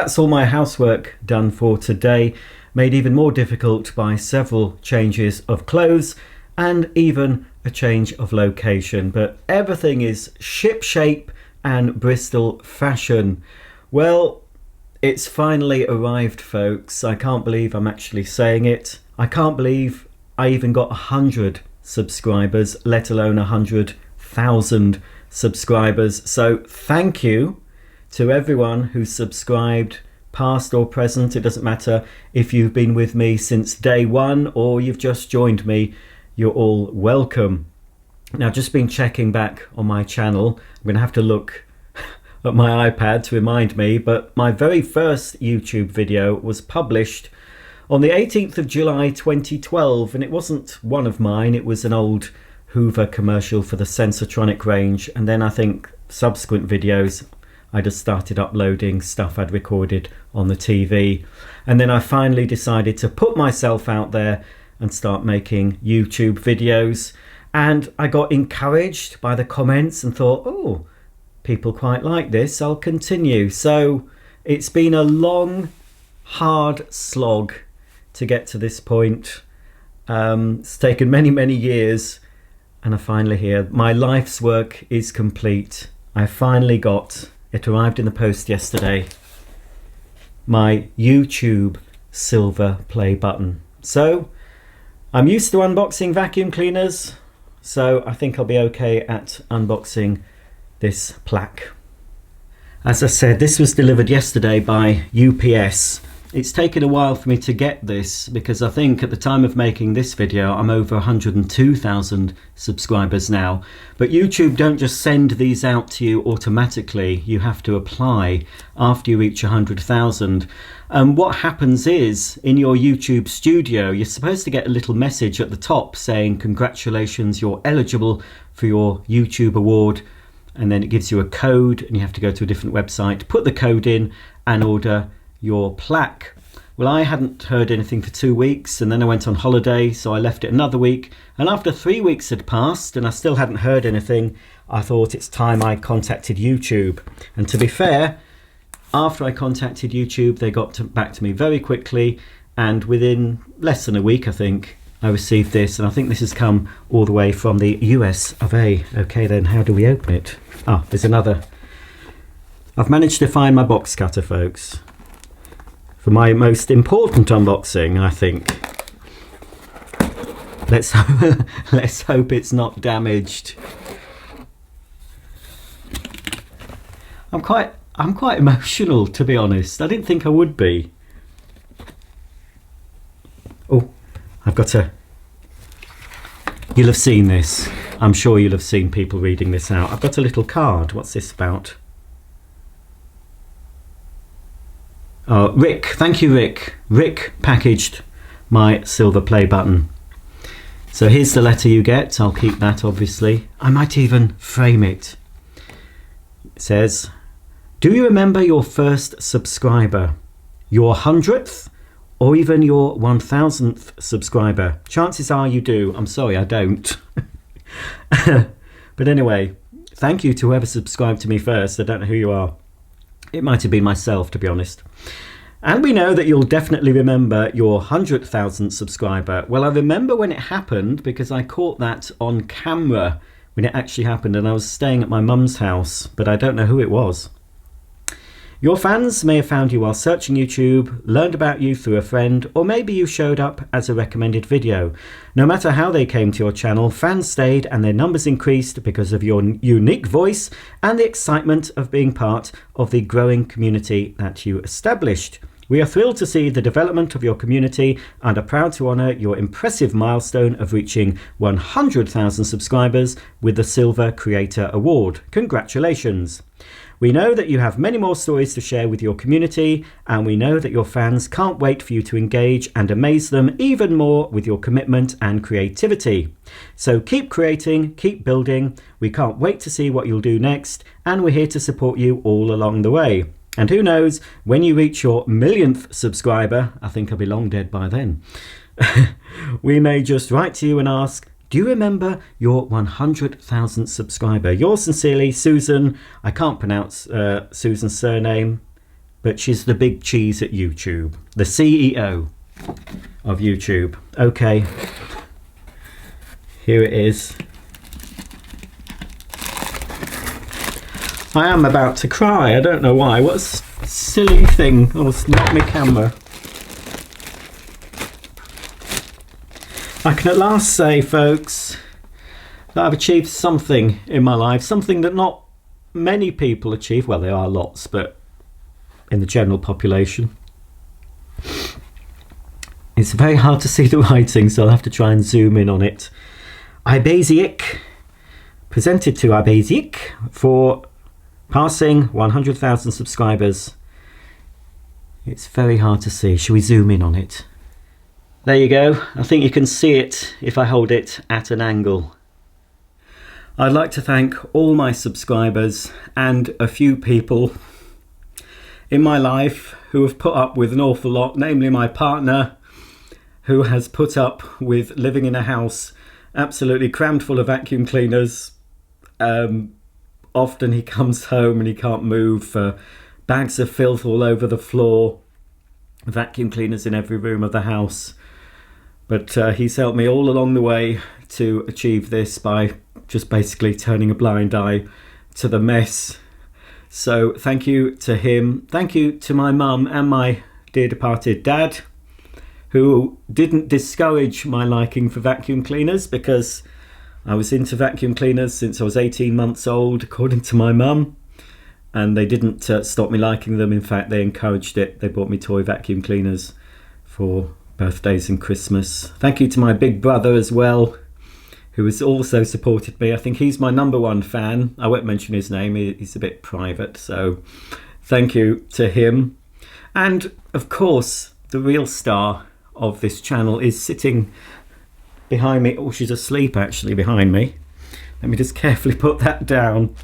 that's all my housework done for today, made even more difficult by several changes of clothes and even a change of location. But everything is shipshape and Bristol fashion. Well, it's finally arrived, folks. I can't believe I'm actually saying it. I can't believe I even got 100 subscribers, let alone 100,000 subscribers. So thank you to everyone who's subscribed, past or present. It doesn't matter if you've been with me since day one or you've just joined me. You're all welcome. Now, just been checking back on my channel. I'm going to have to look at my iPad to remind me, but my very first YouTube video was published on the 18th of July 2012, and it wasn't one of mine. It was an old Hoover commercial for the Sensortronic range, and then I think subsequent videos I just started uploading stuff I'd recorded on the TV. And then I finally decided to put myself out there and start making YouTube videos. And I got encouraged by the comments and thought, oh, people quite like this, I'll continue. So it's been a long, hard slog to get to this point. It's taken many, many years, and I'm finally here. My life's work is complete. I finally got, it arrived in the post yesterday, my YouTube silver play button. So I'm used to unboxing vacuum cleaners, so I think I'll be okay at unboxing this plaque. As I said, this was delivered yesterday by UPS. It's taken a while for me to get this because I think at the time of making this video I'm over 102,000 subscribers now. But YouTube don't just send these out to you automatically. You have to apply after you reach 100,000. And what happens is, in your YouTube studio, you're supposed to get a little message at the top saying congratulations, you're eligible for your YouTube award. And then it gives you a code and you have to go to a different website, put the code in and order your plaque. Well, I hadn't heard anything for 2 weeks, and then I went on holiday, so I left it another week. And after 3 weeks had passed and I still hadn't heard anything, I thought it's time I contacted YouTube. And to be fair, after I contacted YouTube, they got back to me very quickly, and within less than a week, I think, I received this, and I think this has come all the way from the US of A. Okay, then how do we open it? Ah, there's another. I've managed to find my box cutter, folks, for my most important unboxing, I think. Let's hope it's not damaged. I'm quite emotional, to be honest. I didn't think I would be. Oh, I've got a... You'll have seen this. I'm sure you'll have seen people reading this out. I've got a little card. What's this about? Oh, Rick. Thank you, Rick. Rick packaged my silver play button. So here's the letter you get. I'll keep that, obviously. I might even frame it. It says, do you remember your first subscriber? Your 100th? Or even your 1000th subscriber? Chances are you do. I'm sorry, I don't. But anyway, thank you to whoever subscribed to me first. I don't know who you are. It might have been myself, to be honest. And we know that you'll definitely remember your 100,000th subscriber. Well, I remember when it happened because I caught that on camera when it actually happened, and I was staying at my mum's house, but I don't know who it was. Your fans may have found you while searching YouTube, learned about you through a friend, or maybe you showed up as a recommended video. No matter how they came to your channel, fans stayed and their numbers increased because of your unique voice and the excitement of being part of the growing community that you established. We are thrilled to see the development of your community and are proud to honour your impressive milestone of reaching 100,000 subscribers with the Silver Creator Award. Congratulations! We know that you have many more stories to share with your community, and we know that your fans can't wait for you to engage and amaze them even more with your commitment and creativity. So keep creating, keep building. We can't wait to see what you'll do next, and we're here to support you all along the way. And who knows, when you reach your 1,000,000th subscriber, I think I'll be long dead by then, we may just write to you and ask, do you remember your 100,000th subscriber? Yours sincerely, Susan. I can't pronounce Susan's surname. but she's the big cheese at YouTube, the CEO of YouTube. Okay, here it is. I am about to cry. I don't know why. What a silly thing. Oh, it's not my camera. I can at last say, folks, that I've achieved something in my life, something that not many people achieve. Well, there are lots, but in the general population, it's very hard to see the writing, so I'll have to try and zoom in on it. Ibaisaic, presented to ibaisaic for passing 100,000 subscribers. It's very hard to see. Shall we zoom in on it? There you go. I think you can see it if I hold it at an angle. I'd like to thank all my subscribers and a few people in my life who have put up with an awful lot, namely my partner, who has put up with living in a house absolutely crammed full of vacuum cleaners. Often he comes home and he can't move, bags of filth all over the floor, vacuum cleaners in every room of the house. But he's helped me all along the way to achieve this by just basically turning a blind eye to the mess. So thank you to him. Thank you to my mum and my dear departed dad, who didn't discourage my liking for vacuum cleaners, because I was into vacuum cleaners since I was 18 months old, according to my mum, and they didn't stop me liking them. In fact, they encouraged it. They bought me toy vacuum cleaners for birthdays and Christmas. Thank you to my big brother as well, who has also supported me. I think he's my #1 fan. I won't mention his name, he's a bit private, so thank you to him. And of course, the real star of this channel is sitting behind me. Oh, she's asleep actually behind me. Let me just carefully put that down.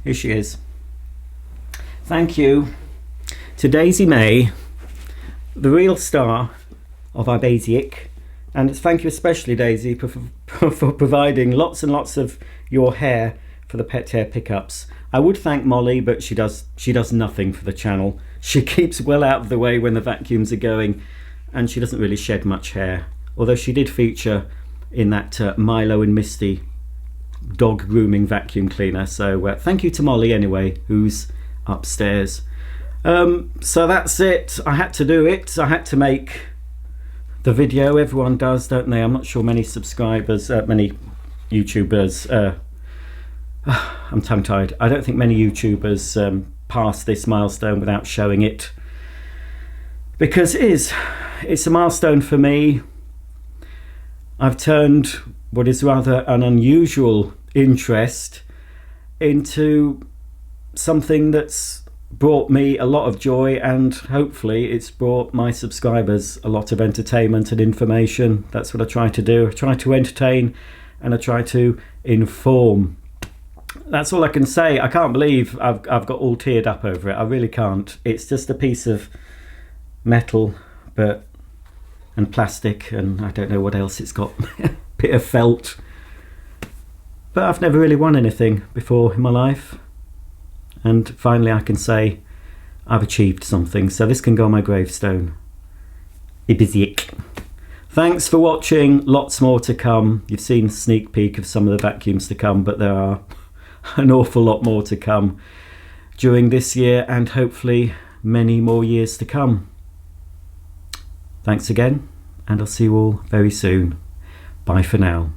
Here she is. Thank you to Daisy May, the real star of ibaisaic, and thank you especially, Daisy, for providing lots and lots of your hair for the pet hair pickups. I would thank Molly, but she does nothing for the channel. She keeps well out of the way when the vacuums are going, and she doesn't really shed much hair, although she did feature in that Milo and Misty dog grooming vacuum cleaner. So thank you to Molly anyway, who's upstairs. So that's it. I had to do it. I had to make the video. Everyone does, don't they? I'm not sure many subscribers, many YouTubers, I'm tongue-tied. I don't think many YouTubers pass this milestone without showing it, because it's a milestone for me. I've turned what is rather an unusual interest into something that's brought me a lot of joy, and hopefully it's brought my subscribers a lot of entertainment and information. That's what I try to do. I try to entertain and I try to inform. That's all I can say. I can't believe I've got all teared up over it. I really can't. It's just a piece of metal and plastic, and I don't know what else it's got. A bit of felt. But I've never really won anything before in my life, and finally I can say I've achieved something, so this can go on my gravestone. Ibaisaic. Thanks for watching. Lots more to come. You've seen a sneak peek of some of the vacuums to come, but there are an awful lot more to come during this year, and hopefully many more years to come. Thanks again, and I'll see you all very soon. Bye for now.